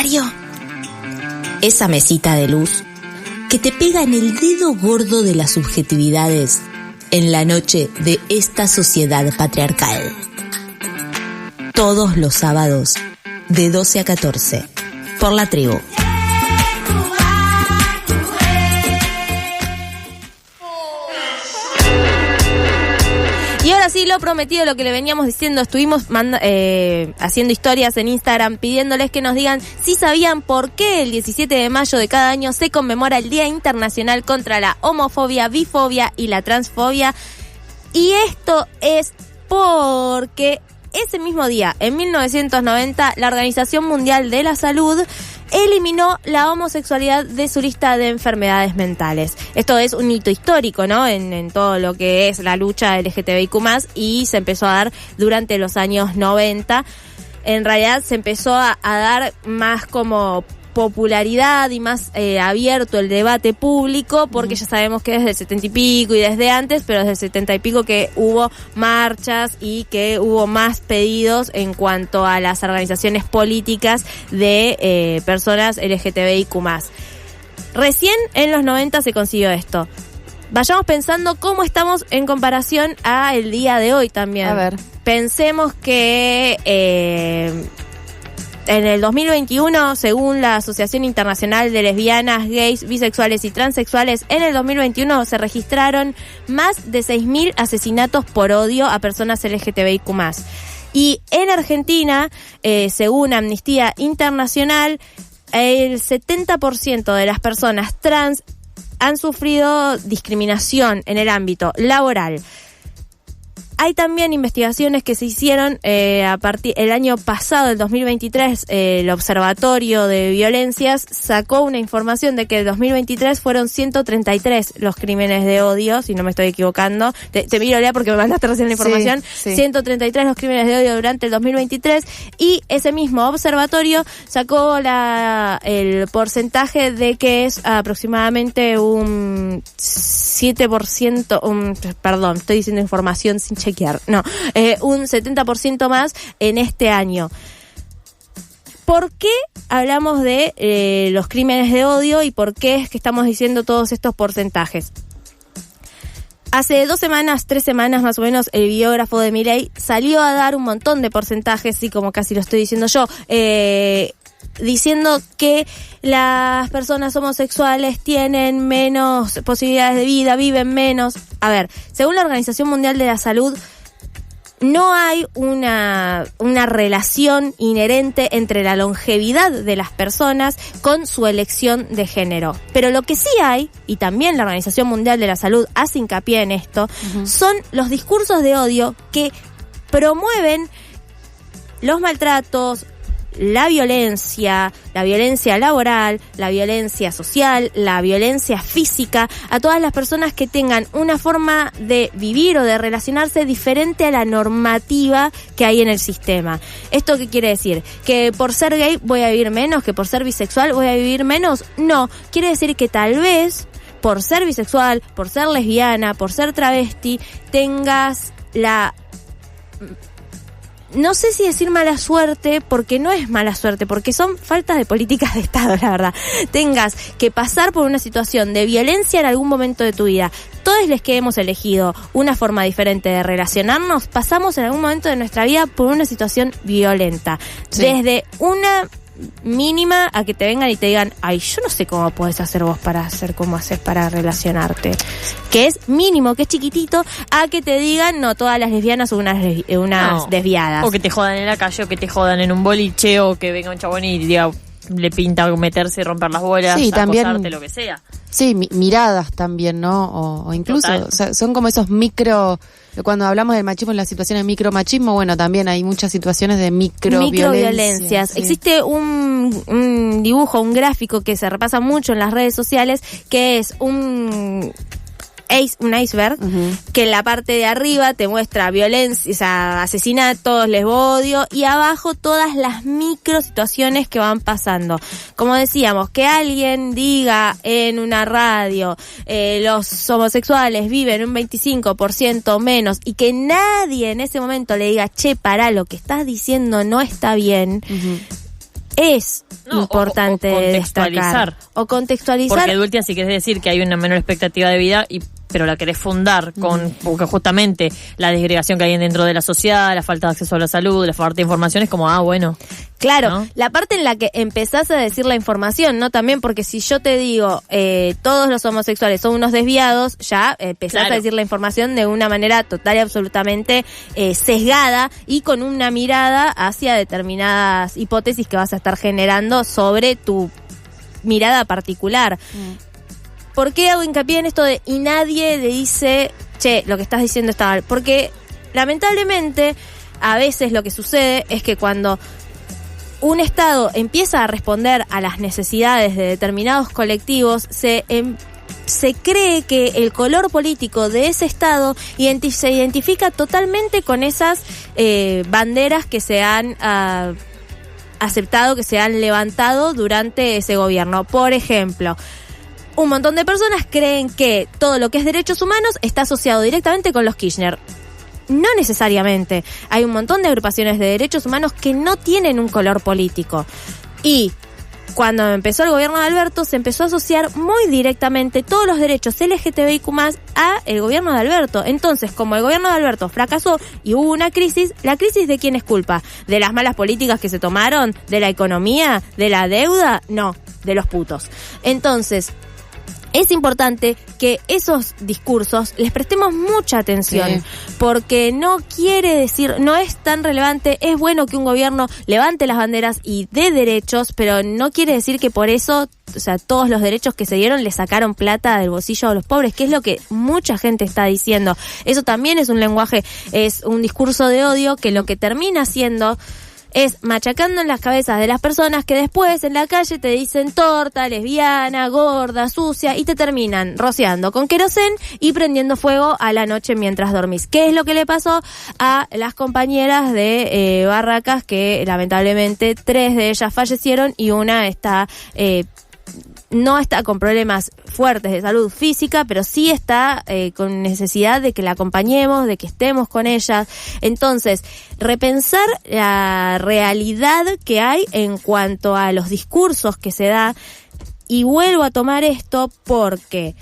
Acuario. Esa mesita de luz que te pega en el dedo gordo de las subjetividades en la noche de esta sociedad patriarcal. Todos los sábados de 12 a 14 por La Tribu. Y ahora sí, lo prometido, lo que le veníamos diciendo, estuvimos haciendo historias en Instagram pidiéndoles que nos digan si sabían por qué el 17 de mayo de cada año se conmemora el Día Internacional contra la Homofobia, Bifobia y la Transfobia. Y esto es porque ese mismo día, en 1990, la Organización Mundial de la Salud eliminó la homosexualidad de su lista de enfermedades mentales. Esto es un hito histórico, ¿no? En todo lo que es la lucha LGTBIQ+, y se empezó a dar durante los años 90. En realidad se empezó a dar más como popularidad y más abierto el debate público, porque ya sabemos que desde el 70 y pico y desde antes, pero desde el 70 y pico que hubo marchas y que hubo más pedidos en cuanto a las organizaciones políticas de personas LGTBIQ+. Recién en los 90 se consiguió esto. Vayamos pensando cómo estamos en comparación a el día de hoy también. A ver. Pensemos que en el 2021, según la Asociación Internacional de Lesbianas, Gays, Bisexuales y Transexuales, en el 2021 se registraron más de 6.000 asesinatos por odio a personas LGTBIQ+. Y en Argentina, según Amnistía Internacional, el 70% de las personas trans han sufrido discriminación en el ámbito laboral. Hay también investigaciones que se hicieron a partir el año pasado, el 2023, el Observatorio de Violencias sacó una información de que el 2023 fueron 133 los crímenes de odio, si no me estoy equivocando. Te miro, Lea, porque me mandaste recién la información. Sí. 133 los crímenes de odio durante el 2023, y ese mismo observatorio sacó el porcentaje de que es aproximadamente un 7%, perdón, estoy diciendo información sin chequear, no, un 70% más en este año. ¿Por qué hablamos de los crímenes de odio y por qué es que estamos diciendo todos estos porcentajes? Hace 3 semanas más o menos, el biógrafo de Milei salió a dar un montón de porcentajes, así como casi lo estoy diciendo yo, diciendo que las personas homosexuales tienen menos posibilidades de vida, viven menos. A ver, según la Organización Mundial de la Salud, no hay una relación inherente entre la longevidad de las personas con su elección de género. Pero lo que sí hay, y también la Organización Mundial de la Salud hace hincapié en esto, son los discursos de odio que promueven los maltratos, la violencia laboral, la violencia social, la violencia física a todas las personas que tengan una forma de vivir o de relacionarse diferente a la normativa que hay en el sistema. ¿Esto qué quiere decir? ¿Que por ser gay voy a vivir menos? ¿Que por ser bisexual voy a vivir menos? No, quiere decir que tal vez por ser bisexual, por ser lesbiana, por ser travesti, tengas no sé si decir mala suerte, porque no es mala suerte, porque son faltas de políticas de Estado, la verdad. Tengas que pasar por una situación de violencia en algún momento de tu vida. Todos los que hemos elegido una forma diferente de relacionarnos, pasamos en algún momento de nuestra vida por una situación violenta. Sí. Desde una mínima a que te vengan y te digan, ay, yo no sé cómo podés hacer vos para hacer cómo haces para relacionarte, que es mínimo, que es chiquitito, a que te digan, no, todas las lesbianas son unas desviadas, o que te jodan en la calle, o que te jodan en un boliche, o que venga un chabón y diga, le pinta meterse y romper las bolas, sí, acosarte, también, lo que sea. Sí, miradas también, ¿no? O incluso, o sea, son como esos cuando hablamos del machismo, en las situaciones de micromachismo, bueno, también hay muchas situaciones de microviolencias. Sí. Existe un dibujo, un gráfico que se repasa mucho en las redes sociales, que es un iceberg, que en la parte de arriba te muestra violencia, o sea, asesinatos, lesbodio, y abajo todas las micro situaciones que van pasando. Como decíamos, que alguien diga en una radio, los homosexuales viven un 25% menos, y que nadie en ese momento le diga, che, pará, lo que estás diciendo no está bien. es importante contextualizar. O contextualizar. Porque de última, si querés decir que hay una menor expectativa de vida, pero la querés fundar con porque justamente la desagregación que hay dentro de la sociedad, la falta de acceso a la salud, la falta de información, es como, bueno. Claro, ¿no? La parte en la que empezás a decir la información, ¿no? También porque si yo te digo, todos los homosexuales son unos desviados, ya empezás a decir la información de una manera total y absolutamente sesgada y con una mirada hacia determinadas hipótesis que vas a estar generando sobre tu mirada particular. ¿Por qué hago hincapié en esto de y nadie le dice, che, lo que estás diciendo está mal? Porque lamentablemente a veces lo que sucede es que cuando un Estado empieza a responder a las necesidades de determinados colectivos, se cree que el color político de ese Estado se identifica totalmente con esas banderas que se han aceptado, que se han levantado durante ese gobierno. Por ejemplo, un montón de personas creen que todo lo que es derechos humanos está asociado directamente con los Kirchner. No necesariamente. Hay un montón de agrupaciones de derechos humanos que no tienen un color político. Y cuando empezó el gobierno de Alberto, se empezó a asociar muy directamente todos los derechos LGTBIQ+ a el gobierno de Alberto. Entonces, como el gobierno de Alberto fracasó y hubo una crisis, ¿la crisis de quién es culpa? ¿De las malas políticas que se tomaron? ¿De la economía? ¿De la deuda? No, de los putos. Entonces, es importante que esos discursos les prestemos mucha atención, porque no quiere decir, no es tan relevante, es bueno que un gobierno levante las banderas y dé derechos, pero no quiere decir que por eso, o sea, todos los derechos que se dieron le sacaron plata del bolsillo a los pobres, que es lo que mucha gente está diciendo. Eso también es un lenguaje, es un discurso de odio que lo que termina siendo es machacando en las cabezas de las personas que después en la calle te dicen torta, lesbiana, gorda, sucia y te terminan rociando con querosén y prendiendo fuego a la noche mientras dormís. ¿Qué es lo que le pasó a las compañeras de Barracas? Que lamentablemente 3 de ellas fallecieron y una está no está con problemas fuertes de salud física, pero sí está con necesidad de que la acompañemos, de que estemos con ella. Entonces, repensar la realidad que hay en cuanto a los discursos que se da, y vuelvo a tomar esto porque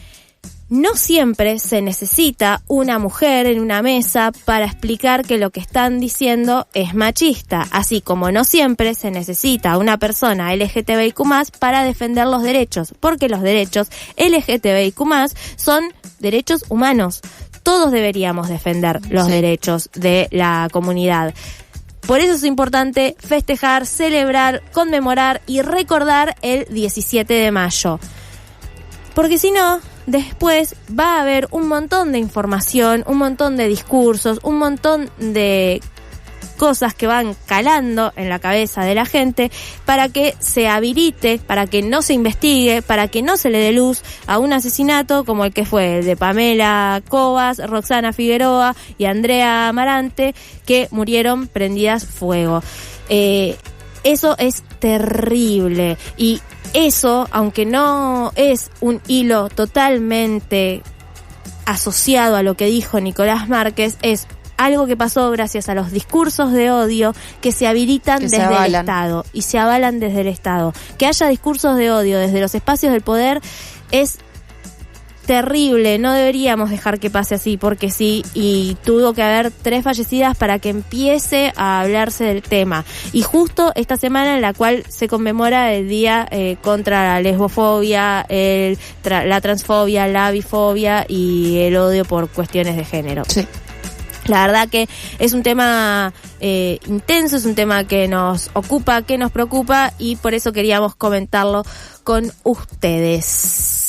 no siempre se necesita una mujer en una mesa para explicar que lo que están diciendo es machista, así como no siempre se necesita una persona LGTBIQ+ para defender los derechos, porque los derechos LGTBIQ+ son derechos humanos. Todos deberíamos defender los derechos de la comunidad. Por eso es importante festejar, celebrar, conmemorar y recordar el 17 de mayo. Porque si no, después va a haber un montón de información, un montón de discursos, un montón de cosas que van calando en la cabeza de la gente para que se habilite, para que no se investigue, para que no se le dé luz a un asesinato como el que fue el de Pamela Cobas, Roxana Figueroa y Andrea Amarante, que murieron prendidas fuego. Eso es terrible, y eso, aunque no es un hilo totalmente asociado a lo que dijo Nicolás Márquez, es algo que pasó gracias a los discursos de odio que se habilitan desde el Estado y se avalan desde el Estado. Que haya discursos de odio desde los espacios del poder es terrible, no deberíamos dejar que pase así, porque sí, y tuvo que haber 3 fallecidas para que empiece a hablarse del tema. Y justo esta semana en la cual se conmemora el día contra la lesbofobia, la transfobia, la bifobia y el odio por cuestiones de género. Sí. La verdad que es un tema intenso, es un tema que nos ocupa, que nos preocupa, y por eso queríamos comentarlo con ustedes.